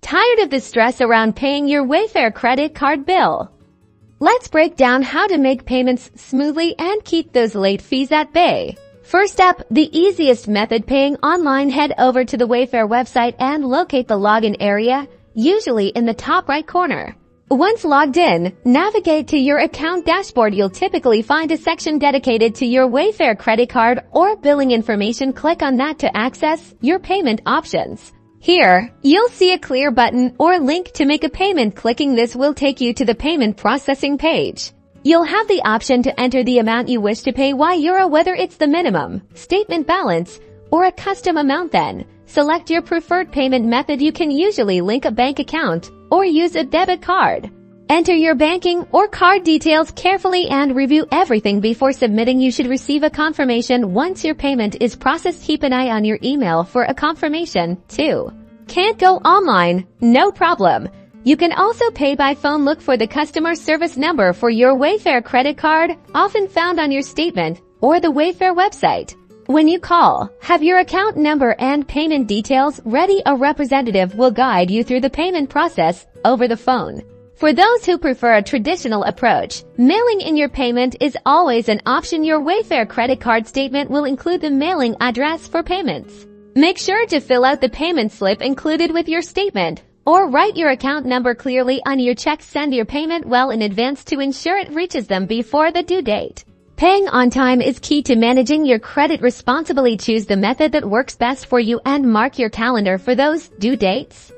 Tired of the stress around paying your Wayfair credit card bill? Let's break down how to make payments smoothly and keep those late fees at bay. First up, the easiest method: paying online. Head over to the Wayfair website and locate the login area, usually in the top right corner. Once logged in, navigate to your account dashboard. You'll typically find a section dedicated to your Wayfair credit card or billing information. Click on that to access your payment options. Here, you'll see a clear button or link to make a payment. Clicking this will take you to the payment processing page. You'll have the option to enter the amount you wish to pay, whether it's the minimum, statement balance, or a custom amount. Then, select your preferred payment method. You can usually link a bank account or use a debit card. Enter your banking or card details carefully and review everything before submitting. You should receive a confirmation once your payment is processed. Keep an eye on your email for a confirmation, too. Can't go online? No problem. You can also pay by phone. Look for the customer service number for your Wayfair credit card, often found on your statement or the Wayfair website. When you call, have your account number and payment details ready. A representative will guide you through the payment process over the phone. For those who prefer a traditional approach, mailing in your payment is always an option. Your Wayfair credit card statement will include the mailing address for payments. Make sure to fill out the payment slip included with your statement, or write your account number clearly on your check. Send your payment well in advance to ensure it reaches them before the due date. Paying on time is key to managing your credit responsibly. Choose the method that works best for you and mark your calendar for those due dates.